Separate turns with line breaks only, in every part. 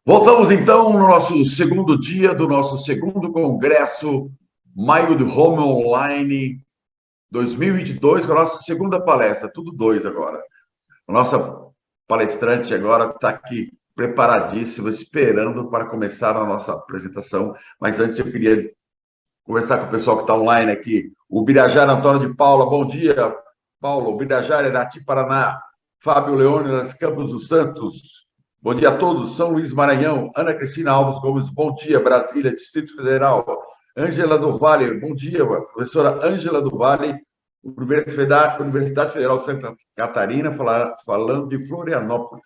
Voltamos então no nosso segundo dia do nosso segundo congresso Maio do Home Online 2022, com a nossa segunda palestra, tudo dois agora. A nossa palestrante agora está aqui preparadíssima, esperando para começar a nossa apresentação. Mas antes eu queria conversar com o pessoal que está online aqui. O Birajara Antônio de Paula, bom dia, Paulo. O Birajara é daqui, Paraná. Fábio Leônidas Campos dos Santos. Bom dia a todos. São Luís Maranhão. Ana Cristina Alves Gomes, bom dia. Brasília, Distrito Federal. Ângela do Vale, bom dia. Professora Ângela do Vale, Universidade Federal de Santa Catarina, falando de Florianópolis.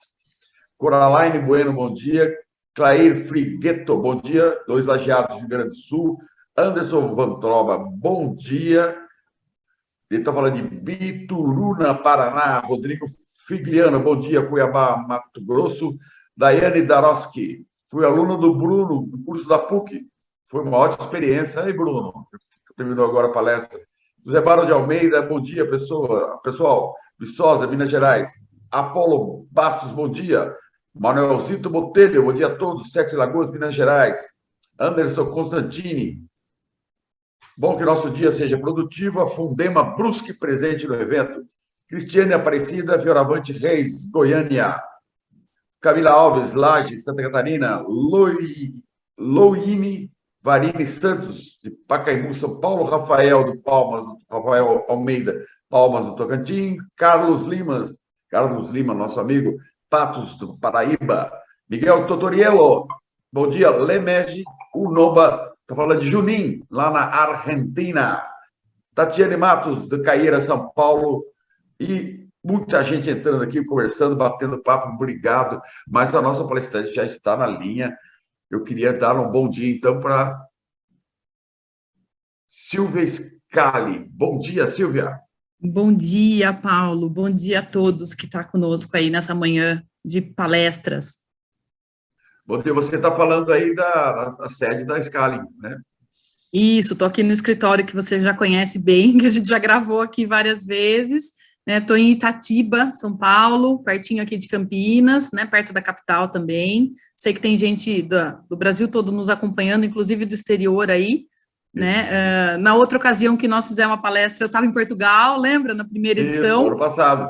Coraline Bueno, bom dia. Clair Frigueto, bom dia. Dois lajeados do Rio Grande do Sul. Anderson Vantroba, bom dia. Ele está falando de Bituruna, Paraná. Rodrigo Figliano, bom dia. Cuiabá, Mato Grosso. Daiane Daroski, fui aluna do Bruno, do curso da PUC. Foi uma ótima experiência. Aí, Bruno, terminou agora a palestra. José Barro de Almeida, bom dia, pessoal. Viçosa, Minas Gerais. Apolo Bastos, bom dia. Manuelzito Botelho, bom dia a todos. Sete Lagoas, Minas Gerais. Anderson Constantini. Bom que nosso dia seja produtivo. A Fundema Brusque presente no evento. Cristiane Aparecida, Fioravante Reis, Goiânia. Camila Alves, Lages, Santa Catarina. Loine Varini Santos, de Pacaembu, São Paulo. Rafael Almeida, Palmas do Tocantins. Carlos Lima, nosso amigo, Patos do Paraíba. Miguel Totoriello, bom dia. Lemege, Unoba, está falando de Junim, lá na Argentina. Tatiane Matos, de Caieira, São Paulo. E muita gente entrando aqui, conversando, batendo papo, obrigado. Mas a nossa palestrante já está na linha. Eu queria dar um bom dia, então, para Silvia Scali. Bom dia, Silvia.
Bom dia, Paulo. Bom dia a todos que estão conosco aí nessa manhã de palestras.
Bom dia, você está falando aí da sede da Scali, né?
Isso, estou aqui no escritório que você já conhece bem, que a gente já gravou aqui várias vezes, né? Estou em Itatiba, São Paulo, pertinho aqui de Campinas, né? Perto da capital também. Sei que tem gente do Brasil todo nos acompanhando, inclusive do exterior aí, né? Na outra ocasião que nós fizemos uma palestra, eu estava em Portugal, lembra? Na primeira edição.
Isso, ano passado.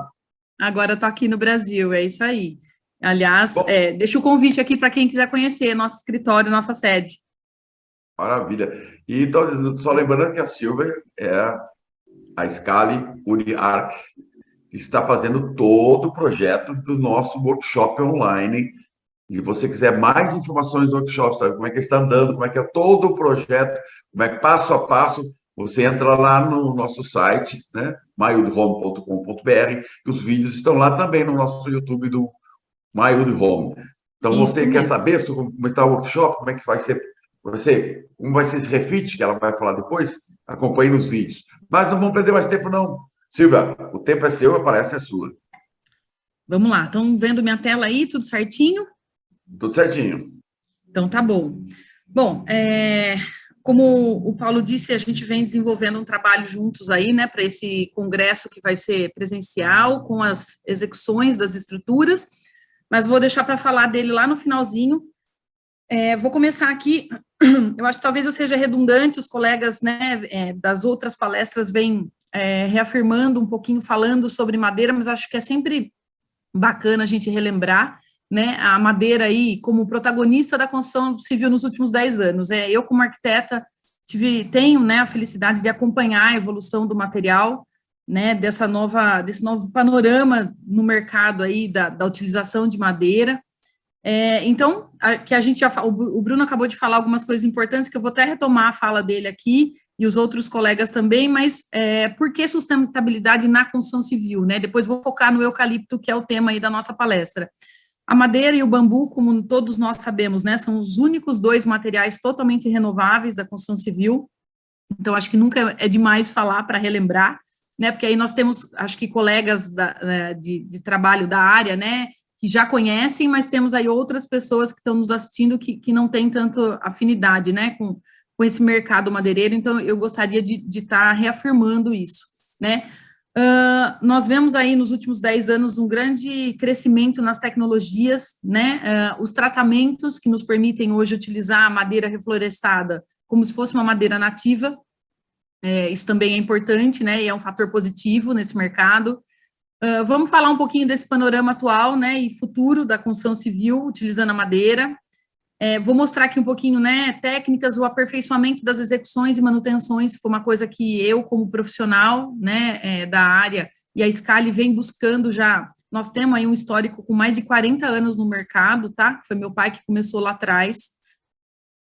Agora estou aqui no Brasil, é isso aí. Aliás, deixa o convite aqui para quem quiser conhecer nosso escritório, nossa sede.
Maravilha. E então, só lembrando que a Silvia é a Scali UniArc, que está fazendo todo o projeto do nosso workshop online. E se você quiser mais informações do workshop, sabe como é que está andando, como é que é todo o projeto, como é que passo a passo, você entra lá no nosso site, né, maiodohome.com.br, que os vídeos estão lá também no nosso YouTube do Maio do Home. Então, você quer saber sobre como está o workshop, como é que vai ser, como vai ser esse refit, que ela vai falar depois, acompanhe nos vídeos. Mas não vamos perder mais tempo, não. Silvia, o tempo é seu, a palestra é sua.
Vamos lá, estão vendo minha tela aí, tudo certinho?
Tudo certinho.
Então, tá bom. Bom, como o Paulo disse, a gente vem desenvolvendo um trabalho juntos aí, né, para esse congresso que vai ser presencial, com as execuções das estruturas, mas vou deixar para falar dele lá no finalzinho. Vou começar aqui, eu acho que talvez eu seja redundante, os colegas, né, das outras palestras vêm reafirmando um pouquinho, falando sobre madeira, mas acho que é sempre bacana a gente relembrar, né, a madeira aí como protagonista da construção civil nos últimos 10 anos. Eu, como arquiteta, tenho, né, a felicidade de acompanhar a evolução do material, né, desse novo panorama no mercado aí da utilização de madeira. Então, que a gente o Bruno acabou de falar algumas coisas importantes, que eu vou até retomar a fala dele aqui, e os outros colegas também, mas por que sustentabilidade na construção civil, né? Depois vou focar no eucalipto, que é o tema aí da nossa palestra. A madeira e o bambu, como todos nós sabemos, né, são os únicos dois materiais totalmente renováveis da construção civil, então acho que nunca é demais falar para relembrar, né, porque aí nós temos, acho que colegas de trabalho da área, né, que já conhecem, mas temos aí outras pessoas que estão nos assistindo que não têm tanto afinidade, né, com esse mercado madeireiro, então eu gostaria de estar reafirmando isso, né. Nós vemos aí nos últimos 10 anos um grande crescimento nas tecnologias, né? Os tratamentos que nos permitem hoje utilizar a madeira reflorestada como se fosse uma madeira nativa, isso também é importante, né? E é um fator positivo nesse mercado. Vamos falar um pouquinho desse panorama atual, né? E futuro da construção civil utilizando a madeira. Vou mostrar aqui um pouquinho, né, técnicas, o aperfeiçoamento das execuções e manutenções, foi uma coisa que eu, como profissional, né, da área, e a Scali vem buscando já, nós temos aí um histórico com mais de 40 anos no mercado, tá, foi meu pai que começou lá atrás,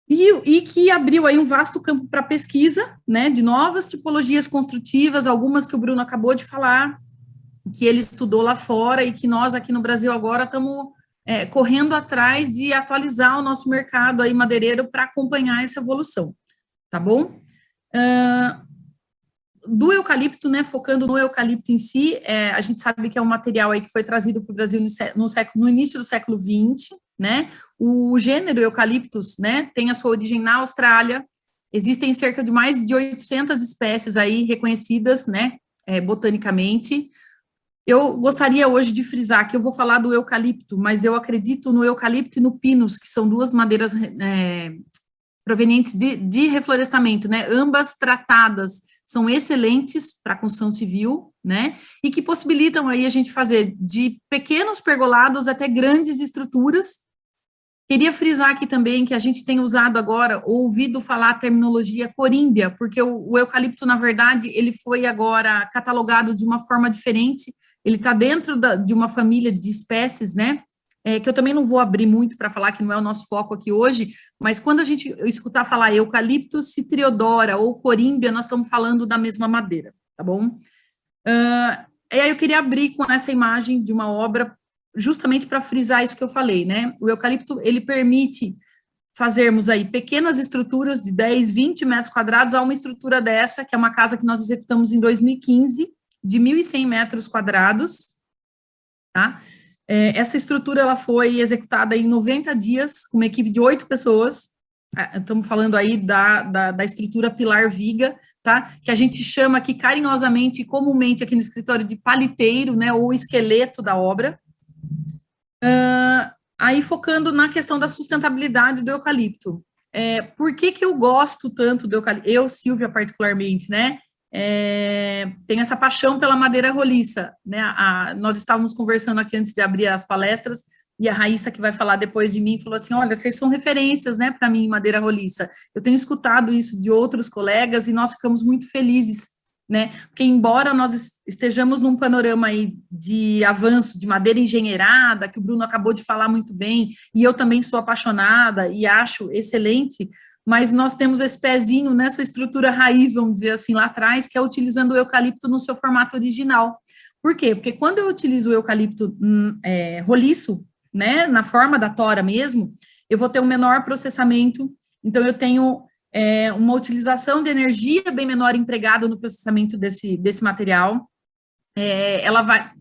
e que abriu aí um vasto campo para pesquisa, né, de novas tipologias construtivas, algumas que o Bruno acabou de falar, que ele estudou lá fora, e que nós aqui no Brasil agora estamos correndo atrás de atualizar o nosso mercado aí madeireiro para acompanhar essa evolução, tá bom? Do eucalipto, né, focando no eucalipto em si, a gente sabe que é um material aí que foi trazido para o Brasil no início do século XX, né, o gênero eucaliptus, né, tem a sua origem na Austrália, existem cerca de mais de 800 espécies aí reconhecidas, né, botanicamente. Eu gostaria hoje de frisar que eu vou falar do eucalipto, mas eu acredito no eucalipto e no pinus, que são duas madeiras provenientes de reflorestamento, né? Ambas tratadas são excelentes para a construção civil, né? E que possibilitam aí a gente fazer de pequenos pergolados até grandes estruturas. Queria frisar aqui também que a gente tem usado agora, ouvido falar a terminologia corímbia, porque o eucalipto, na verdade, ele foi agora catalogado de uma forma diferente, ele está dentro de uma família de espécies, né, que eu também não vou abrir muito para falar, que não é o nosso foco aqui hoje, mas quando a gente escutar falar eucalipto citriodora ou corímbia, nós estamos falando da mesma madeira, tá bom? E aí eu queria abrir com essa imagem de uma obra, justamente para frisar isso que eu falei, né, o eucalipto, ele permite fazermos aí pequenas estruturas de 10, 20 metros quadrados a uma estrutura dessa, que é uma casa que nós executamos em 2015, de 1.100 metros quadrados, tá? Essa estrutura, ela foi executada em 90 dias, com uma equipe de 8 pessoas, estamos falando aí da estrutura pilar viga, tá? Que a gente chama aqui carinhosamente, comumente aqui no escritório de paliteiro, né, ou esqueleto da obra. Aí focando na questão da sustentabilidade do eucalipto. Por que eu gosto tanto do eucalipto? Eu, Silvia, particularmente, né? Tenho essa paixão pela madeira roliça, né? Nós estávamos conversando aqui antes de abrir as palestras, e a Raíssa, que vai falar depois de mim, falou assim, olha, vocês são referências, né, para mim, em madeira roliça. Eu tenho escutado isso de outros colegas, e nós ficamos muito felizes, né, porque embora nós estejamos num panorama aí de avanço de madeira engenheirada, que o Bruno acabou de falar muito bem, e eu também sou apaixonada e acho excelente, mas nós temos esse pezinho nessa estrutura raiz, vamos dizer assim, lá atrás, que é utilizando o eucalipto no seu formato original. Por quê? Porque quando eu utilizo o eucalipto roliço, né, na forma da tora mesmo, eu vou ter um menor processamento, então eu tenho uma utilização de energia bem menor empregada no processamento desse material, ela vai,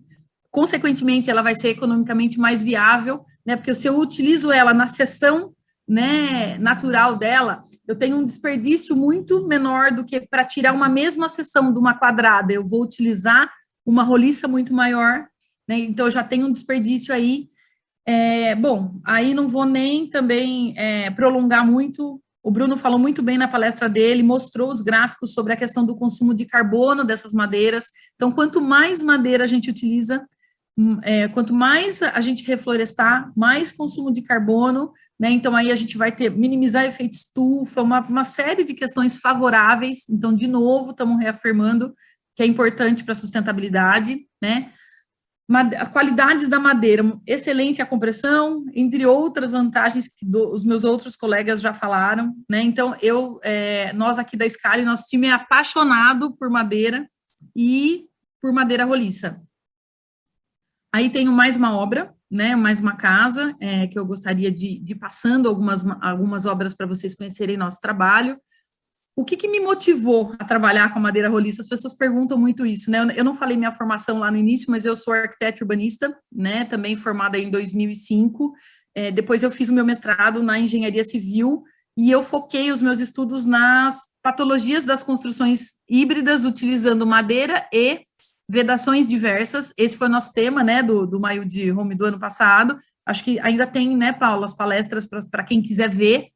consequentemente, ela vai ser economicamente mais viável, né, porque se eu utilizo ela na seção, né, natural dela, eu tenho um desperdício muito menor do que para tirar uma mesma seção de uma quadrada, eu vou utilizar uma roliça muito maior, né, então eu já tenho um desperdício aí. Bom, aí não vou nem também prolongar muito. O Bruno falou muito bem na palestra dele, mostrou os gráficos sobre a questão do consumo de carbono dessas madeiras. Então, quanto mais madeira a gente utiliza, quanto mais a gente reflorestar, mais consumo de carbono, né? Então, aí a gente vai minimizar efeito estufa, uma série de questões favoráveis. Então, de novo, estamos reafirmando que é importante para a sustentabilidade, né? As qualidades da madeira, excelente a compressão, entre outras vantagens que os meus outros colegas já falaram, né? Então, nós aqui da Scali, nosso time é apaixonado por madeira e por madeira roliça. Aí tenho mais uma obra, né? Mais uma casa, que eu gostaria de ir passando algumas obras para vocês conhecerem nosso trabalho. O que me motivou a trabalhar com a madeira roliça? As pessoas perguntam muito isso, né? Eu não falei minha formação lá no início, mas eu sou arquiteta urbanista, né? Também formada em 2005. Depois eu fiz o meu mestrado na engenharia civil e eu foquei os meus estudos nas patologias das construções híbridas, utilizando madeira e vedações diversas, esse foi o nosso tema, né, do Maio de Home do ano passado. Acho que ainda tem, né, Paulo, as palestras para quem quiser ver.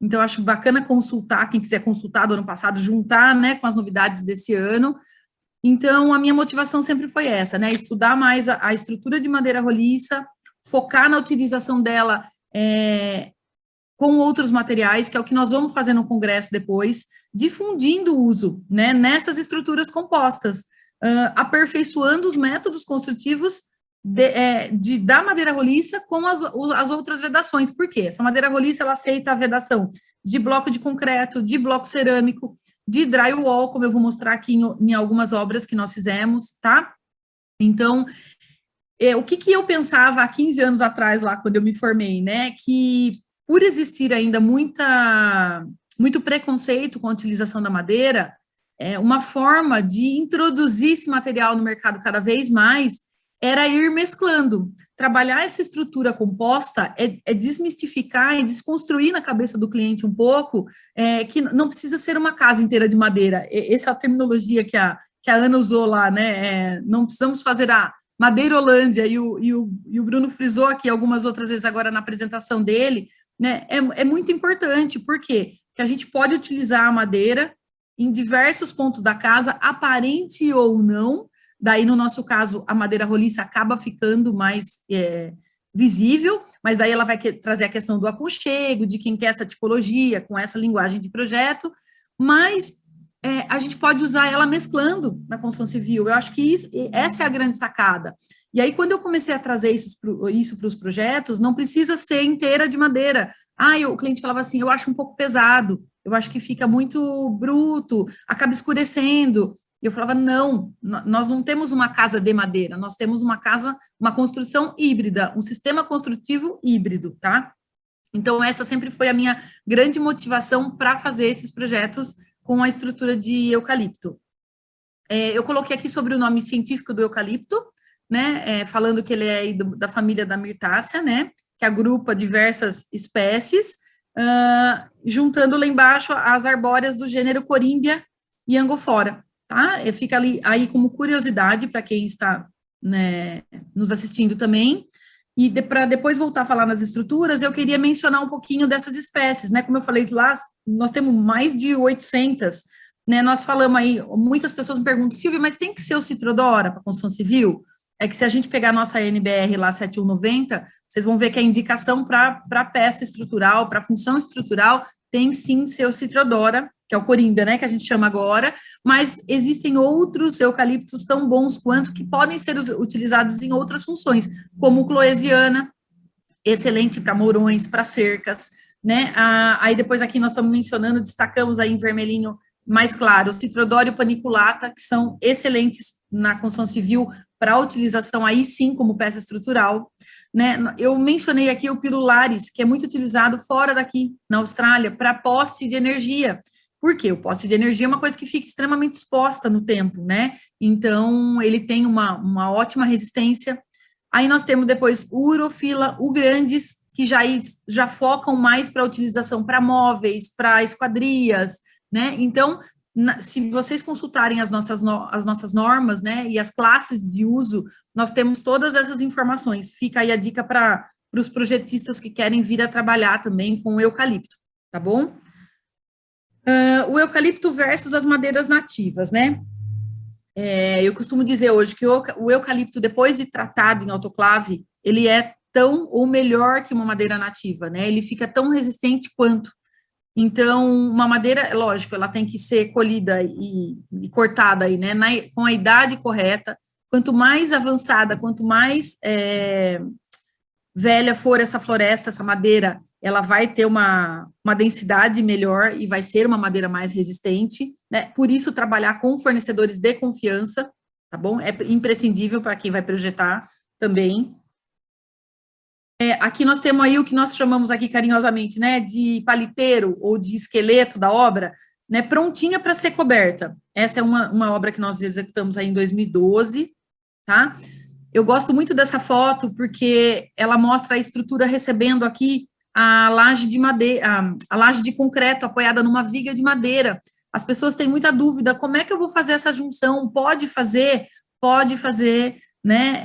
Então, acho bacana consultar, quem quiser consultar do ano passado, juntar, né, com as novidades desse ano. Então, a minha motivação sempre foi essa, né, estudar mais a estrutura de madeira roliça, focar na utilização dela com outros materiais, que é o que nós vamos fazer no congresso depois, difundindo o uso, né, nessas estruturas compostas, aperfeiçoando os métodos construtivos da madeira roliça com as outras vedações. Por quê? Essa madeira roliça, ela aceita a vedação de bloco de concreto, de bloco cerâmico, de drywall, como eu vou mostrar aqui em algumas obras que nós fizemos, tá? Então, o que eu pensava há 15 anos atrás, lá, quando eu me formei, né, que por existir ainda muito preconceito com a utilização da madeira, uma forma de introduzir esse material no mercado cada vez mais era ir mesclando. Trabalhar essa estrutura composta é desmistificar e desconstruir na cabeça do cliente um pouco que não precisa ser uma casa inteira de madeira. Essa é a terminologia que a Ana usou lá, né? Não precisamos fazer a Madeirolândia, e o Bruno frisou aqui algumas outras vezes agora na apresentação dele, né? É muito importante, por quê? Porque a gente pode utilizar a madeira em diversos pontos da casa, aparente ou não. Daí, no nosso caso, a madeira roliça acaba ficando mais visível, mas daí ela vai trazer a questão do aconchego, de quem quer essa tipologia, com essa linguagem de projeto, mas a gente pode usar ela mesclando na construção civil. Eu acho que essa é a grande sacada. E aí, quando eu comecei a trazer isso para os projetos, não precisa ser inteira de madeira. O cliente falava assim, eu acho um pouco pesado, eu acho que fica muito bruto, acaba escurecendo. E eu falava, não, nós não temos uma casa de madeira, nós temos uma construção híbrida, um sistema construtivo híbrido, tá? Então, essa sempre foi a minha grande motivação para fazer esses projetos com a estrutura de eucalipto. Eu coloquei aqui sobre o nome científico do eucalipto, né, falando que ele é da família da Myrtaceae, né, que agrupa diversas espécies, juntando lá embaixo as arbóreas do gênero Corímbia e Angofora. Tá? Fica ali aí como curiosidade para quem está, né, nos assistindo também. E para depois voltar a falar nas estruturas, eu queria mencionar um pouquinho dessas espécies, né? Como eu falei lá, nós temos mais de 800, né? Nós falamos aí, muitas pessoas me perguntam, Silvia, mas tem que ser o Citrodora para construção civil? É que se a gente pegar a nossa NBR lá 7190, vocês vão ver que a indicação para peça estrutural, para função estrutural, tem sim seu Citrodora, que é o Corímbia, né, que a gente chama agora, mas existem outros eucaliptos tão bons quanto que podem ser utilizados em outras funções, como cloesiana, excelente para mourões, para cercas, né, aí depois aqui nós estamos mencionando, destacamos aí em vermelhinho mais claro, o Citrodora e o paniculata, que são excelentes na construção civil para utilização aí sim como peça estrutural, né, eu mencionei aqui o Pirularis, que é muito utilizado fora daqui, na Austrália, para poste de energia. Por quê? O poste de energia é uma coisa que fica extremamente exposta no tempo, né? Então, ele tem uma ótima resistência. Aí nós temos depois o Urofila, o Grandes, que já focam mais para a utilização para móveis, para esquadrias, né? Então, se vocês consultarem as nossas normas, né, e as classes de uso, nós temos todas essas informações. Fica aí a dica para os projetistas que querem vir a trabalhar também com o eucalipto, tá bom? O eucalipto versus as madeiras nativas, né? Eu costumo dizer hoje que o eucalipto, depois de tratado em autoclave, ele é tão ou melhor que uma madeira nativa, né? Ele fica tão resistente quanto. Então, uma madeira, lógico, ela tem que ser colhida e cortada aí, né? Com a idade correta. Quanto mais avançada, quanto mais velha for essa floresta, essa madeira, ela vai ter uma densidade melhor e vai ser uma madeira mais resistente, né? Por isso, trabalhar com fornecedores de confiança, tá bom? É imprescindível para quem vai projetar também. Aqui nós temos aí o que nós chamamos aqui carinhosamente, né, de paliteiro ou de esqueleto da obra, né, prontinha para ser coberta. Essa é uma obra que nós executamos aí em 2012, tá? Eu gosto muito dessa foto porque ela mostra a estrutura recebendo aqui a laje de madeira, a laje de concreto apoiada numa viga de madeira. As pessoas têm muita dúvida, como é que eu vou fazer essa junção? Pode fazer? pode fazer, né,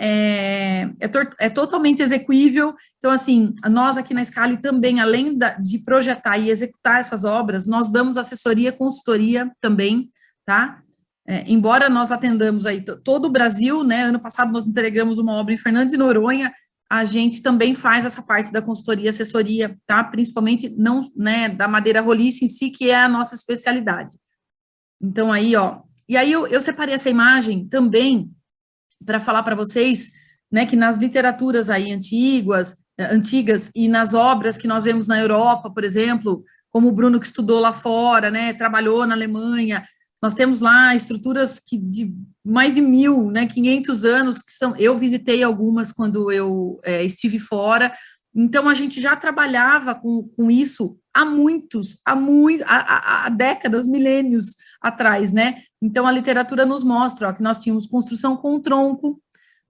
é totalmente execuível. Então, assim, nós aqui na Scali também, além de projetar e executar essas obras, nós damos assessoria, consultoria também, tá? Embora nós atendamos aí todo o Brasil, né, ano passado nós entregamos uma obra em Fernando de Noronha, a gente também faz essa parte da consultoria, assessoria, tá? Principalmente não, né, da madeira roliça em si, que é a nossa especialidade. Então, aí, ó, e aí eu separei essa imagem também para falar para vocês, né, que nas literaturas aí antigas e nas obras que nós vemos na Europa, por exemplo, como o Bruno que estudou lá fora, né, trabalhou na Alemanha, nós temos lá estruturas de mais de 1.000, né, 500 anos, que são, eu visitei algumas quando eu estive fora, então a gente já trabalhava com isso há décadas, milênios atrás, né, então a literatura nos mostra, ó, que nós tínhamos construção com tronco,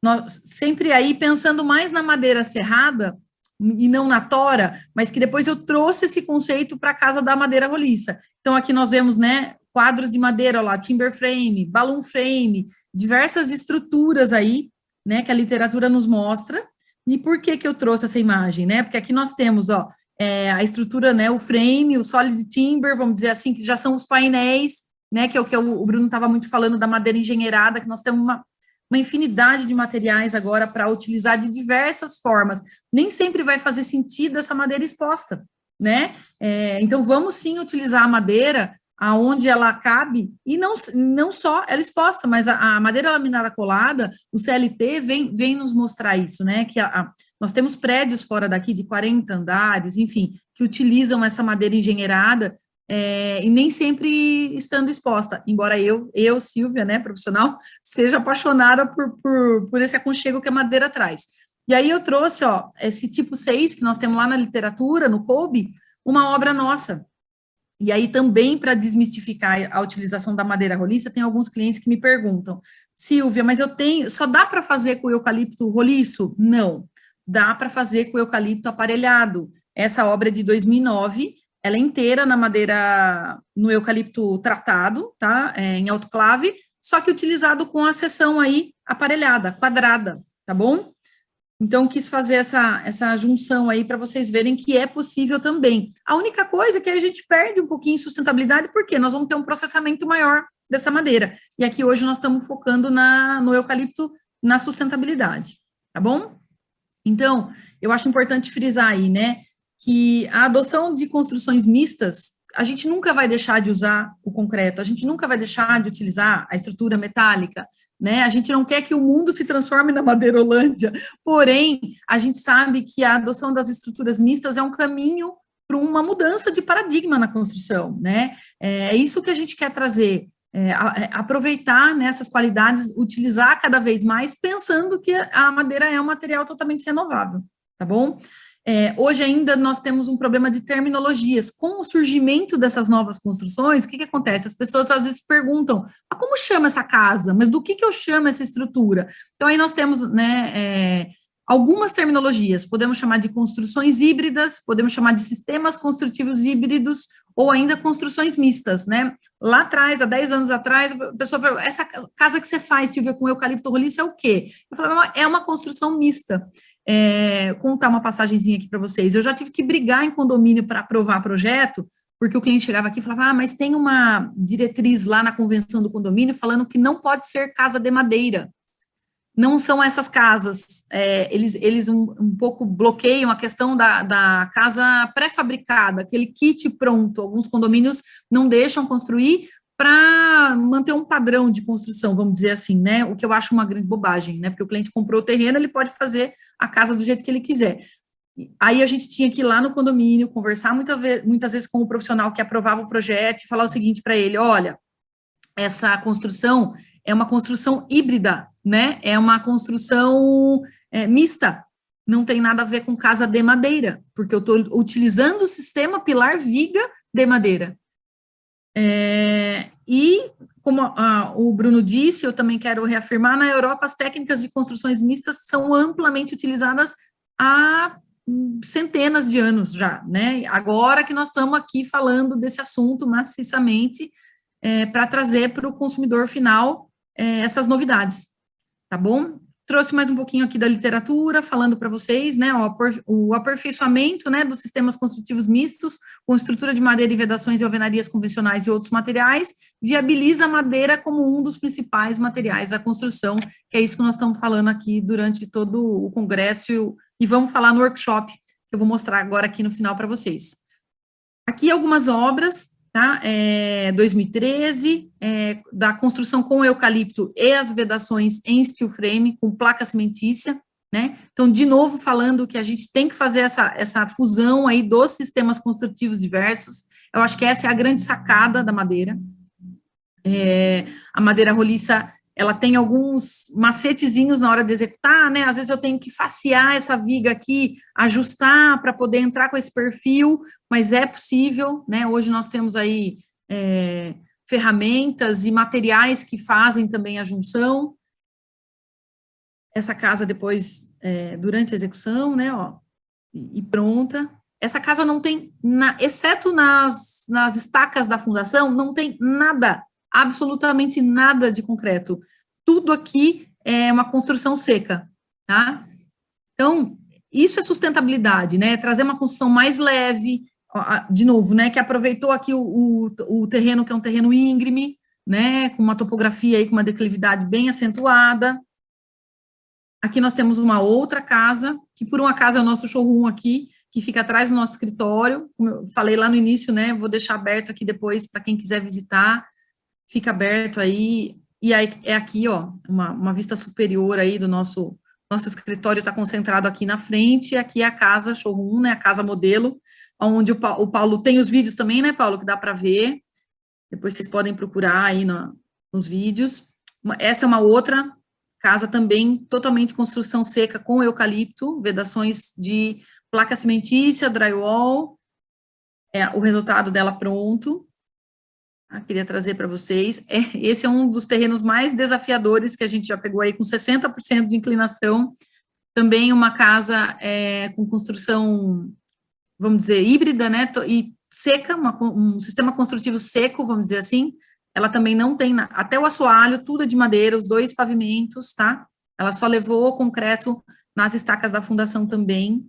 nós, sempre aí pensando mais na madeira serrada, e não na tora, mas que depois eu trouxe esse conceito para a casa da madeira roliça. Então, aqui nós vemos, né, quadros de madeira lá, timber frame, balloon frame, diversas estruturas aí, né, que a literatura nos mostra. E por que eu trouxe essa imagem, né? Porque aqui nós temos, ó, a estrutura, né, o frame, o solid timber, vamos dizer assim, que já são os painéis, né, que é o que o Bruno estava muito falando da madeira engenheirada, que nós temos uma infinidade de materiais agora para utilizar de diversas formas. Nem sempre vai fazer sentido essa madeira exposta, né? Então, vamos sim utilizar a madeira aonde ela cabe, e não só ela exposta, mas a madeira laminada colada, o CLT vem nos mostrar isso, né? Que nós temos prédios fora daqui de 40 andares, enfim, que utilizam essa madeira engenheirada, e nem sempre estando exposta, embora eu, Silvia, né, profissional, seja apaixonada por esse aconchego que a madeira traz. E aí eu trouxe, ó, esse tipo 6, que nós temos lá na literatura, no COBE, uma obra nossa. E aí também, para desmistificar a utilização da madeira roliça, tem alguns clientes que me perguntam, Silvia, mas só dá para fazer com o eucalipto roliço? Não, dá para fazer com o eucalipto aparelhado. Essa obra é de 2009, ela é inteira na madeira, no eucalipto tratado, tá? Em autoclave, só que utilizado com a seção aí aparelhada, quadrada, tá bom? Então, quis fazer essa junção aí para vocês verem que é possível também. A única coisa é que a gente perde um pouquinho em sustentabilidade, porque nós vamos ter um processamento maior dessa madeira. E aqui hoje nós estamos focando no eucalipto, na sustentabilidade, tá bom? Então, eu acho importante frisar aí, né, que a adoção de construções mistas, a gente nunca vai deixar de usar o concreto, a gente nunca vai deixar de utilizar a estrutura metálica, né? A gente não quer que o mundo se transforme na Madeirolândia, porém, a gente sabe que a adoção das estruturas mistas é um caminho para uma mudança de paradigma na construção, né? É isso que a gente quer trazer, aproveitar nessas qualidades, utilizar cada vez mais, pensando que a madeira é um material totalmente renovável, tá bom? Hoje ainda nós temos um problema de terminologias. Com o surgimento dessas novas construções, o que acontece? As pessoas às vezes perguntam, como chama essa casa? Mas do que eu chamo essa estrutura? Então aí nós temos, né, algumas terminologias, podemos chamar de construções híbridas, podemos chamar de sistemas construtivos híbridos, ou ainda construções mistas, né? Lá atrás, há 10 anos atrás, a pessoa perguntou, essa casa que você faz, Silvia, com eucalipto roliço é o quê? Eu falava, é uma construção mista. Contar uma passagenzinha aqui para vocês. Eu já tive que brigar em condomínio para aprovar projeto, porque o cliente chegava aqui e falava, mas tem uma diretriz lá na convenção do condomínio falando que não pode ser casa de madeira. Não são essas casas, eles um pouco bloqueiam a questão da casa pré-fabricada, aquele kit pronto, alguns condomínios não deixam construir para manter um padrão de construção, vamos dizer assim, né, o que eu acho uma grande bobagem, né, porque o cliente comprou o terreno, ele pode fazer a casa do jeito que ele quiser. Aí a gente tinha que ir lá no condomínio, conversar muitas vezes com o profissional que aprovava o projeto e falar o seguinte para ele, olha, essa construção é uma construção híbrida, né? É uma construção mista, não tem nada a ver com casa de madeira, porque eu estou utilizando o sistema pilar viga de madeira. E, como o Bruno disse, eu também quero reafirmar, na Europa as técnicas de construções mistas são amplamente utilizadas há centenas de anos já, né? Agora que nós estamos aqui falando desse assunto maciçamente, para trazer para o consumidor final essas novidades, tá bom? Trouxe mais um pouquinho aqui da literatura, falando para vocês, né, o aperfeiçoamento, né, dos sistemas construtivos mistos, com estrutura de madeira e vedações e alvenarias convencionais e outros materiais, viabiliza a madeira como um dos principais materiais da construção, que é isso que nós estamos falando aqui durante todo o congresso, e vamos falar no workshop, que eu vou mostrar agora aqui no final para vocês. Aqui algumas obras, tá? 2013, da construção com eucalipto e as vedações em steel frame, com placa cimentícia, né? Então, de novo, falando que a gente tem que fazer essa fusão aí dos sistemas construtivos diversos, eu acho que essa é a grande sacada da madeira. A madeira roliça, ela tem alguns macetezinhos na hora de executar, né? Às vezes eu tenho que facear essa viga aqui, ajustar para poder entrar com esse perfil, mas é possível, né? Hoje nós temos aí ferramentas e materiais que fazem também a junção. Essa casa depois, durante a execução, né? Ó, e pronta. Essa casa não tem, exceto nas estacas da fundação, não tem nada, absolutamente nada de concreto. Tudo aqui é uma construção seca, tá? Então, isso é sustentabilidade, né? Trazer uma construção mais leve, de novo, né? Que aproveitou aqui o terreno, que é um terreno íngreme, né? Com uma topografia aí, com uma declividade bem acentuada. Aqui nós temos uma outra casa, que por um acaso é o nosso showroom aqui, que fica atrás do nosso escritório, como eu falei lá no início, né, vou deixar aberto aqui depois para quem quiser visitar, fica aberto aí, e aí é aqui, ó, uma vista superior aí do nosso escritório está concentrado aqui na frente, e aqui é a casa showroom, né, a casa modelo, onde o Paulo tem os vídeos também, né, Paulo, que dá para ver, depois vocês podem procurar aí nos vídeos. Essa é uma outra casa também, totalmente construção seca com eucalipto, vedações de placa cimentícia, drywall, o resultado dela pronto. Queria trazer para vocês. Esse é um dos terrenos mais desafiadores que a gente já pegou aí, com 60% de inclinação. Também uma casa com construção, vamos dizer, híbrida, né, e seca, um sistema construtivo seco, vamos dizer assim. Ela também não tem, até o assoalho, tudo é de madeira, os 2 pavimentos, tá? Ela só levou o concreto nas estacas da fundação também.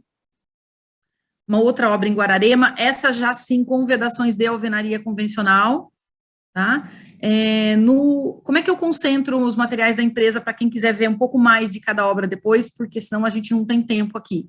Uma outra obra em Guararema, essa já sim com vedações de alvenaria convencional, tá? Como é que eu concentro os materiais da empresa para quem quiser ver um pouco mais de cada obra depois, porque senão a gente não tem tempo aqui.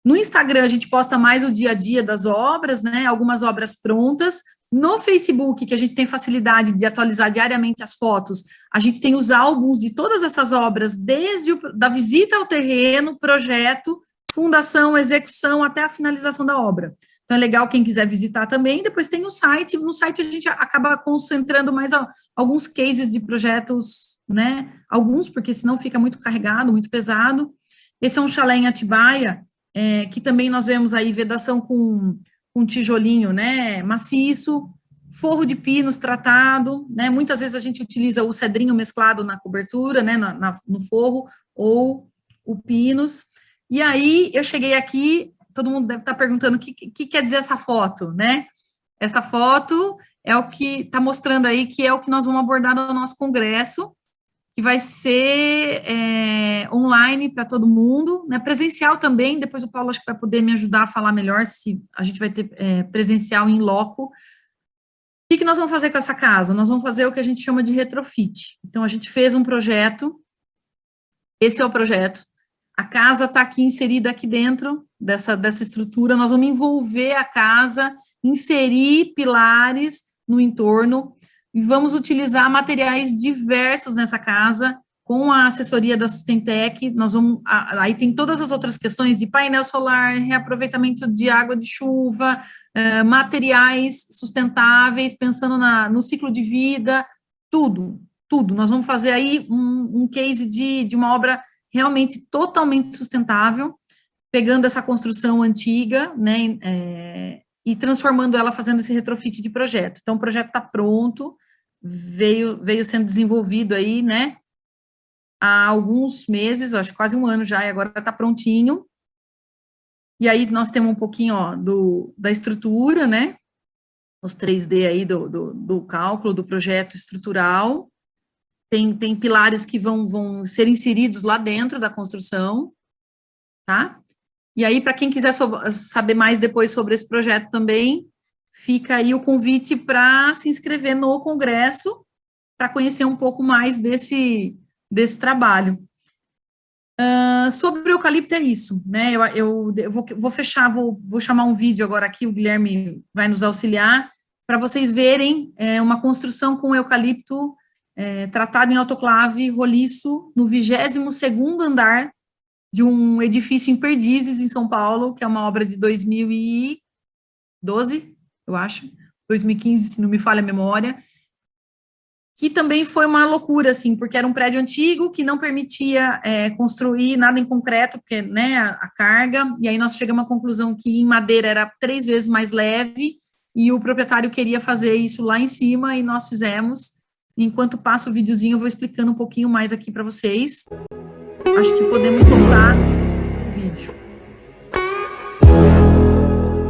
No Instagram, a gente posta mais o dia a dia das obras, né, algumas obras prontas. No Facebook, que a gente tem facilidade de atualizar diariamente as fotos, a gente tem os álbuns de todas essas obras, desde da visita ao terreno, projeto, fundação, execução, até a finalização da obra. Então, é legal quem quiser visitar também. Depois tem o site. No site, a gente acaba concentrando mais alguns cases de projetos, né, alguns, porque senão fica muito carregado, muito pesado. Esse é um chalé em Atibaia, que também nós vemos aí vedação com tijolinho, né, maciço, forro de pinos tratado, né, muitas vezes a gente utiliza o cedrinho mesclado na cobertura, né, no forro, ou o pinos. E aí, eu cheguei aqui, todo mundo deve estar perguntando o que quer dizer essa foto, né? Essa foto é o que está mostrando aí, que é o que nós vamos abordar no nosso congresso, que vai ser online para todo mundo, né, presencial também. Depois o Paulo acho que vai poder me ajudar a falar melhor se a gente vai ter presencial em loco. O que nós vamos fazer com essa casa? Nós vamos fazer o que a gente chama de retrofit. Então, a gente fez um projeto, esse é o projeto, a casa está aqui inserida aqui dentro dessa estrutura, nós vamos envolver a casa, inserir pilares no entorno, e vamos utilizar materiais diversos nessa casa, com a assessoria da Sustentec. Nós vamos, aí tem todas as outras questões de painel solar, reaproveitamento de água de chuva, materiais sustentáveis, pensando no ciclo de vida, tudo. Nós vamos fazer aí um case de uma obra realmente totalmente sustentável, pegando essa construção antiga, né, e transformando ela, fazendo esse retrofit de projeto. Então, o projeto está pronto, veio sendo desenvolvido aí, né, há alguns meses, acho quase um ano já, e agora está prontinho. E aí, nós temos um pouquinho, ó, da estrutura, né, os 3D aí do cálculo do projeto estrutural. tem pilares que vão ser inseridos lá dentro da construção, tá? E aí, para quem quiser saber mais depois sobre esse projeto também, fica aí o convite para se inscrever no congresso, para conhecer um pouco mais desse trabalho. Sobre o eucalipto é isso, né? Eu vou fechar, vou chamar um vídeo agora aqui, o Guilherme vai nos auxiliar, para vocês verem uma construção com eucalipto tratado em autoclave roliço no 22º andar de um edifício em Perdizes, em São Paulo, que é uma obra de 2012, eu acho, 2015, se não me falha a memória, que também foi uma loucura, assim, porque era um prédio antigo que não permitia construir nada em concreto, porque, né, a carga, e aí nós chegamos à conclusão que em madeira era 3 vezes mais leve, e o proprietário queria fazer isso lá em cima, e nós fizemos. Enquanto passa o videozinho, eu vou explicando um pouquinho mais aqui para vocês. Acho que podemos soltar o vídeo.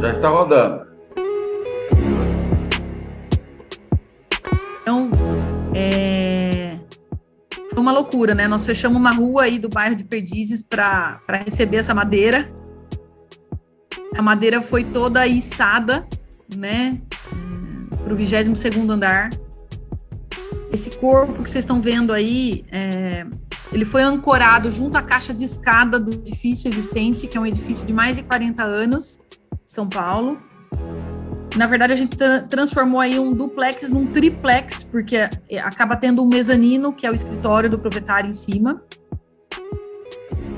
Já está rodando.
Então, foi uma loucura, né? Nós fechamos uma rua aí do bairro de Perdizes para receber essa madeira. A madeira foi toda içada, né, para o 22º andar. Esse corpo que vocês estão vendo aí, ele foi ancorado junto à caixa de escada do edifício existente, que é um edifício de mais de 40 anos, São Paulo. Na verdade, a gente transformou aí um duplex num triplex, porque acaba tendo um mezanino, que é o escritório do proprietário em cima.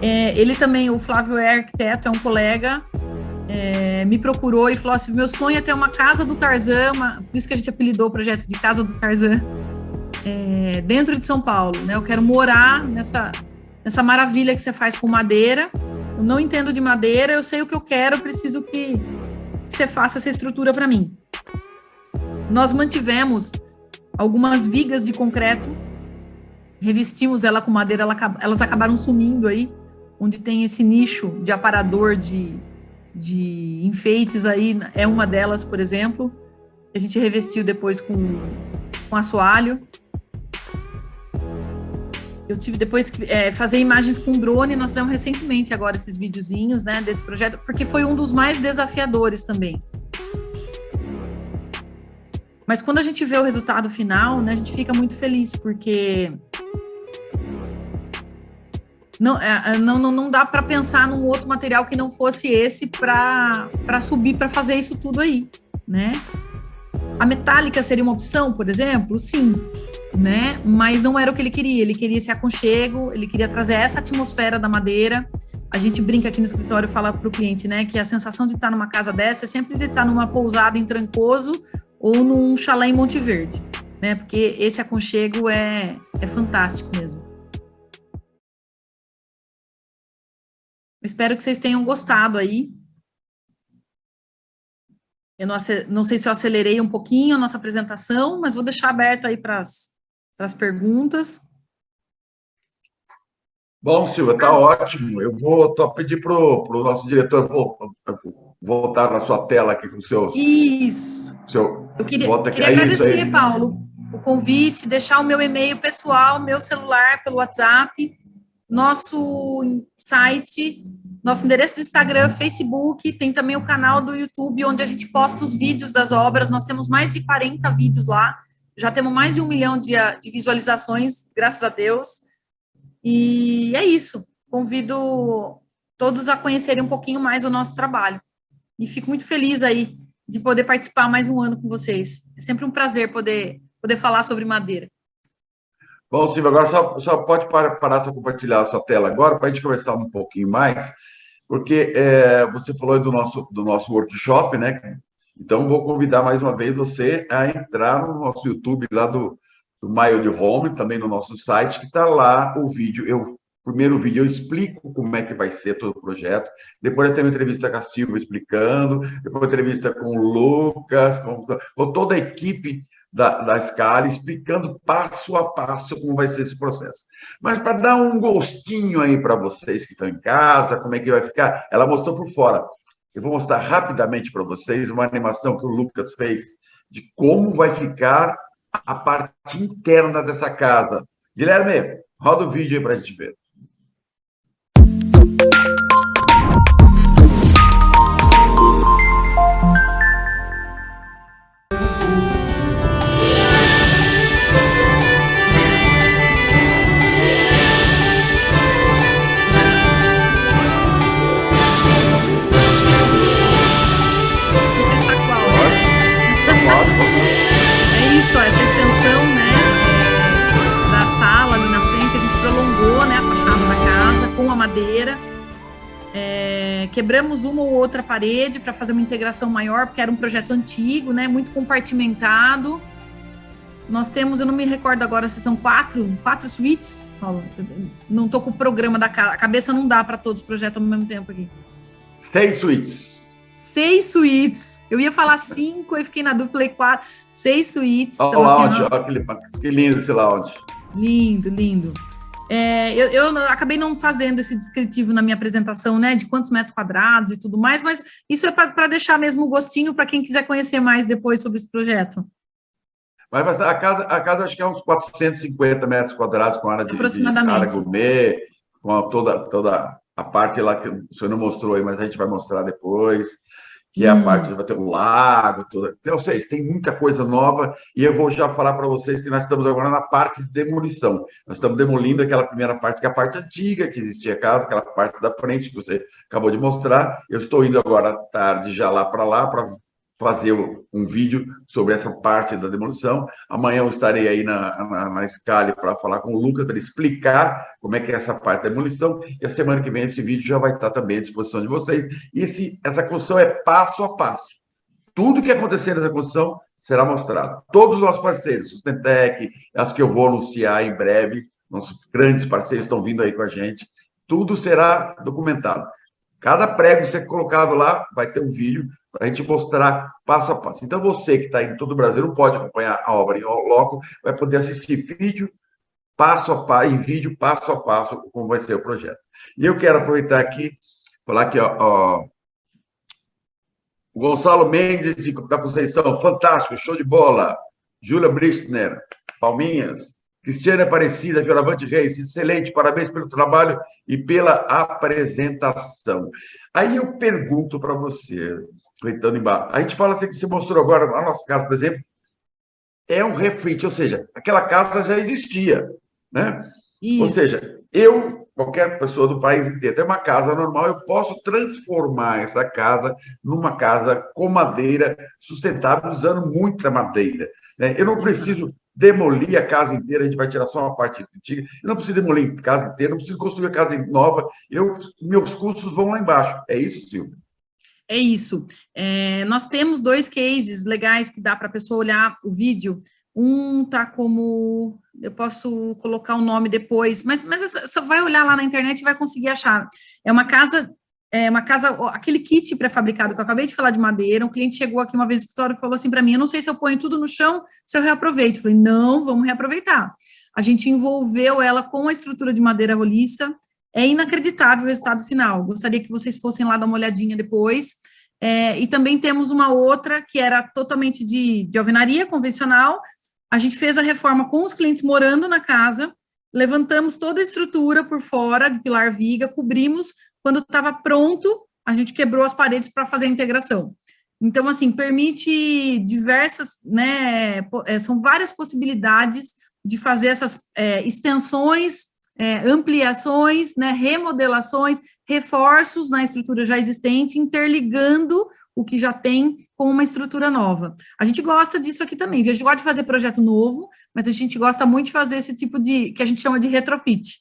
Ele também, o Flávio é arquiteto, é um colega, me procurou e falou assim, meu sonho é ter uma casa do Tarzan, por isso que a gente apelidou o projeto de Casa do Tarzan, dentro de São Paulo, né? Eu quero morar nessa maravilha que você faz com madeira. Eu não entendo de madeira, eu sei o que eu quero, eu preciso que você faça essa estrutura para mim. Nós mantivemos algumas vigas de concreto, revestimos ela com madeira, elas acabaram sumindo aí, onde tem esse nicho de aparador de enfeites aí, é uma delas, por exemplo. A gente revestiu depois com assoalho. Eu tive depois que fazer imagens com drone, nós fizemos recentemente agora esses videozinhos, né, desse projeto, porque foi um dos mais desafiadores também. Mas quando a gente vê o resultado final, né, a gente fica muito feliz, porque não dá para pensar num outro material que não fosse esse para subir, para fazer isso tudo aí, né? A metálica seria uma opção, por exemplo? Sim. Né? Mas não era o que ele queria esse aconchego, ele queria trazer essa atmosfera da madeira. A gente brinca aqui no escritório, fala para o cliente, né, que a sensação de estar numa casa dessa é sempre de estar numa pousada em Trancoso ou num chalé em Monte Verde, né, porque esse aconchego é fantástico mesmo. Espero que vocês tenham gostado aí. Eu não sei se eu acelerei um pouquinho a nossa apresentação, mas vou deixar aberto aí para as perguntas.
Bom, Silvia, está ótimo. Eu vou pedir para o nosso diretor voltar na sua tela aqui com o seu...
Isso. Eu queria agradecer, Paulo, o convite, deixar o meu e-mail pessoal, meu celular pelo WhatsApp, nosso site, nosso endereço do Instagram, Facebook, tem também o canal do YouTube, onde a gente posta os vídeos das obras. Nós temos mais de 40 vídeos lá. Já temos mais de 1 milhão de visualizações, graças a Deus. E é isso. Convido todos a conhecerem um pouquinho mais o nosso trabalho. E fico muito feliz aí de poder participar mais um ano com vocês. É sempre um prazer poder falar sobre madeira.
Bom, Silvia, agora só pode parar de compartilhar a sua tela agora para a gente conversar um pouquinho mais, porque você falou do nosso workshop, né? Então, vou convidar mais uma vez você a entrar no nosso YouTube, lá do Mild Home, também no nosso site, que está lá o vídeo. Primeiro vídeo eu explico como é que vai ser todo o projeto, depois tem uma entrevista com a Silvia explicando, depois uma entrevista com o Lucas, com toda a equipe da Scala, explicando passo a passo como vai ser esse processo. Mas para dar um gostinho aí para vocês que estão em casa, como é que vai ficar, ela mostrou por fora. Eu vou mostrar rapidamente para vocês uma animação que o Lucas fez de como vai ficar a parte interna dessa casa. Guilherme, roda o vídeo aí para a gente ver.
Você está qual?
Pode.
É isso, ó, essa extensão, né, da sala ali na frente, a gente prolongou, né, a fachada da casa com a madeira. Quebramos uma ou outra parede para fazer uma integração maior, porque era um projeto antigo, né, muito compartimentado. Nós temos, eu não me recordo agora se são quatro suítes. Não estou com o programa da casa, a cabeça não dá para todos os projetos ao mesmo tempo aqui.
6 suítes.
6 suítes. Eu ia falar 5, aí fiquei na dúvida, falei 4. 6 suítes.
Olha
Então,
o
assim,
lounge, olha que lindo esse lounge.
lindo, lindo. Eu acabei não fazendo esse descritivo na minha apresentação, né, de quantos metros quadrados e tudo mais, mas isso é para deixar mesmo o gostinho para quem quiser conhecer mais depois sobre esse projeto.
Mas a casa acho que é uns 450 metros quadrados, com área de área
Aproximadamente.
gourmet, com toda a parte lá que o senhor não mostrou aí, mas a gente vai mostrar depois, que é a parte vai ter um lago, toda. Então, vocês, tem muita coisa nova, e eu vou já falar para vocês que nós estamos agora na parte de demolição. Nós estamos demolindo aquela primeira parte, que é a parte antiga que existia a casa, aquela parte da frente que você acabou de mostrar. Eu estou indo agora à tarde já lá para fazer um vídeo sobre essa parte da demolição. Amanhã eu estarei aí na Scali para falar com o Lucas, para explicar como é que é essa parte da demolição, e a semana que vem esse vídeo já vai estar também à disposição de vocês. E essa construção é passo a passo. Tudo que acontecer nessa construção será mostrado. Todos os nossos parceiros, Sustentec, as que eu vou anunciar em breve, nossos grandes parceiros estão vindo aí com a gente, tudo será documentado. Cada prego ser colocado lá vai ter um vídeo para a gente mostrar passo a passo. Então, você que está em todo o Brasil não pode acompanhar a obra em loco, vai poder assistir vídeo passo a passo, em vídeo passo a passo, como vai ser o projeto. E eu quero aproveitar aqui, falar que o Gonçalo Mendes, da Conceição, fantástico, show de bola. Júlia Bristner, palminhas. Cristiane Aparecida, Fioravante Reis, excelente, parabéns pelo trabalho e pela apresentação. Aí eu pergunto para você, aproveitando embaixo, a gente fala assim que você mostrou agora, na nossa casa, por exemplo, é um refit, ou seja, aquela casa já existia, né?
Isso.
Ou seja, qualquer pessoa do país inteiro, tem uma casa normal, eu posso transformar essa casa numa casa com madeira sustentável, usando muita madeira, né? Eu não preciso demolir a casa inteira, a gente vai tirar só uma parte antiga, eu não preciso demolir a casa inteira, não preciso construir a casa nova, meus custos vão lá embaixo. É isso, Silvia?
É isso. Nós temos 2 cases legais que dá para a pessoa olhar o vídeo. Um tá como... Eu posso colocar o nome depois, mas você vai olhar lá na internet e vai conseguir achar. É uma casa, aquele kit pré-fabricado que eu acabei de falar de madeira, um cliente chegou aqui uma vez no escritório e falou assim para mim, eu não sei se eu ponho tudo no chão, se eu reaproveito. Eu falei, não, vamos reaproveitar. A gente envolveu ela com a estrutura de madeira roliça. É inacreditável o resultado final. Gostaria que vocês fossem lá dar uma olhadinha depois. E também temos uma outra que era totalmente de alvenaria convencional. A gente fez a reforma com os clientes morando na casa, levantamos toda a estrutura por fora, de pilar viga, cobrimos. Quando estava pronto, a gente quebrou as paredes para fazer a integração. Então, assim, permite diversas, né, são várias possibilidades de fazer essas extensões, ampliações, né, remodelações, reforços na estrutura já existente, interligando o que já tem com uma estrutura nova. A gente gosta disso aqui também, a gente gosta de fazer projeto novo, mas a gente gosta muito de fazer esse tipo de, que a gente chama de retrofit.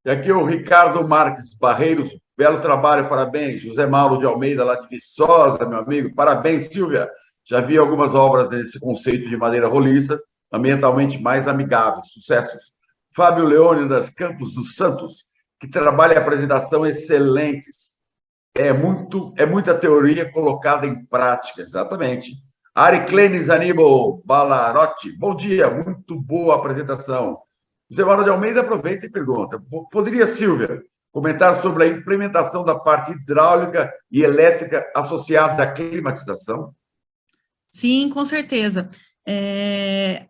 E aqui o Ricardo Marques Barreiros, belo trabalho, parabéns. José Mauro de Almeida, lá de Viçosa, meu amigo, parabéns, Silvia. Já vi algumas obras nesse conceito de madeira roliça, ambientalmente mais amigável, sucessos. Fábio Leônidas Campos dos Santos, que trabalha em apresentação excelentes. É muita teoria colocada em prática, exatamente. Ariclenes Aníbal Balarotti, bom dia, muito boa apresentação. José Mauro de Almeida aproveita e pergunta, poderia, Silvia, comentar sobre a implementação da parte hidráulica e elétrica associada à climatização?
Sim, com certeza.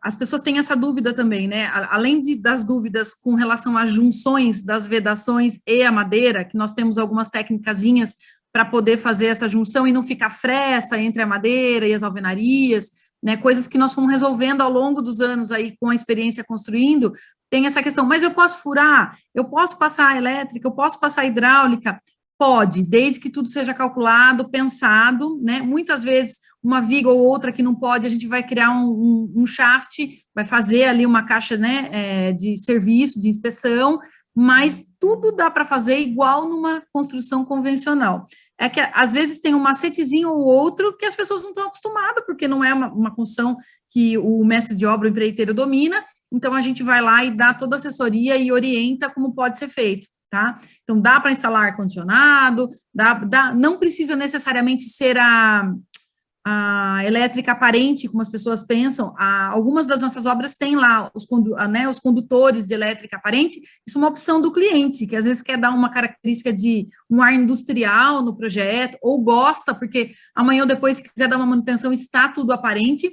as pessoas têm essa dúvida também, né? Além das dúvidas com relação às junções das vedações e a madeira, que nós temos algumas técnicazinhas para poder fazer essa junção e não ficar fresta entre a madeira e as alvenarias, né? Coisas que nós fomos resolvendo ao longo dos anos aí com a experiência construindo. Tem essa questão, mas eu posso furar, eu posso passar elétrica, eu posso passar hidráulica? Pode, desde que tudo seja calculado, pensado, né? Muitas vezes, uma viga ou outra que não pode, a gente vai criar um shaft, vai fazer ali uma caixa, né, de serviço, de inspeção, mas tudo dá para fazer igual numa construção convencional. É que, às vezes, tem um macetezinho ou outro que as pessoas não estão acostumadas, porque não é uma construção que o mestre de obra, o empreiteiro, domina, então a gente vai lá e dá toda a assessoria e orienta como pode ser feito. Tá? Então, dá para instalar ar-condicionado, não precisa necessariamente ser a elétrica aparente, como as pessoas pensam. Algumas das nossas obras têm lá os condutores de elétrica aparente, isso é uma opção do cliente, que às vezes quer dar uma característica de um ar industrial no projeto, ou gosta, porque amanhã ou depois, se quiser dar uma manutenção, está tudo aparente,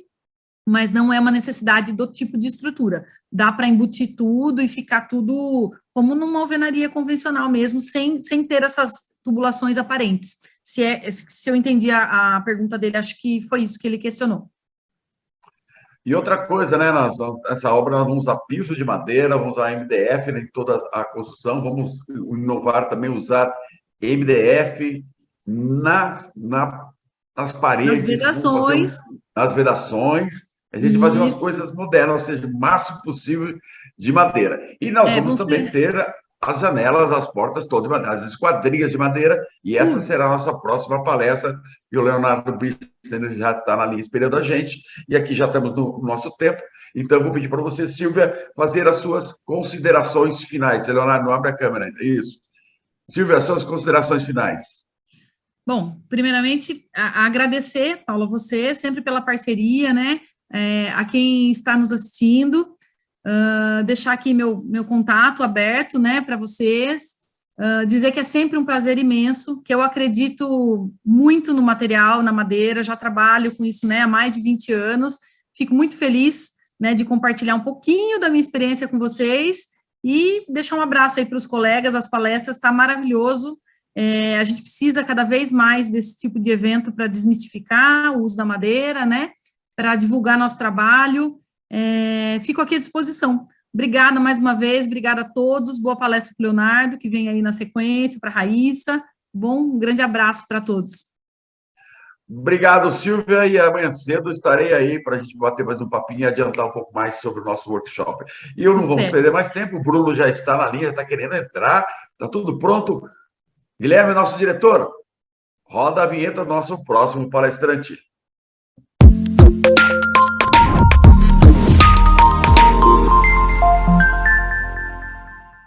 mas não é uma necessidade do tipo de estrutura. Dá para embutir tudo e ficar tudo como numa alvenaria convencional mesmo, sem ter essas tubulações aparentes. Se eu entendi a pergunta dele, acho que foi isso que ele questionou.
E outra coisa, né, essa obra nós vamos usar piso de madeira, vamos usar MDF em toda a construção, vamos inovar também, usar MDF nas paredes,
Nas vedações.
nas vedações, a gente vai fazer umas coisas modernas, ou seja, o máximo possível de madeira. E nós vamos também ter as janelas, as portas todas de madeira, as esquadrias de madeira, e essa será a nossa próxima palestra, e o Leonardo Bristener já está na linha esperando a gente, e aqui já estamos no nosso tempo, então eu vou pedir para você, Silvia, fazer as suas considerações finais. Leonardo, não abre a câmera ainda. Isso. Silvia, as suas considerações finais.
Bom, primeiramente, agradecer, Paulo, a você, sempre pela parceria, né, a quem está nos assistindo, deixar aqui meu contato aberto, né, para vocês, dizer que é sempre um prazer imenso, que eu acredito muito no material, na madeira, já trabalho com isso, né, há mais de 20 anos, fico muito feliz, né, de compartilhar um pouquinho da minha experiência com vocês, e deixar um abraço aí para os colegas, as palestras, está maravilhoso. A gente precisa cada vez mais desse tipo de evento para desmistificar o uso da madeira, né, para divulgar nosso trabalho. Fico aqui à disposição. Obrigada mais uma vez, obrigada a todos, boa palestra para o Leonardo, que vem aí na sequência, para a Raíssa. Um grande abraço para todos.
Obrigado, Silvia, e amanhã cedo estarei aí para a gente bater mais um papinho e adiantar um pouco mais sobre o nosso workshop. E eu não vou perder mais tempo, o Bruno já está na linha, já está querendo entrar, está tudo pronto. Guilherme, nosso diretor, roda a vinheta do nosso próximo palestrante.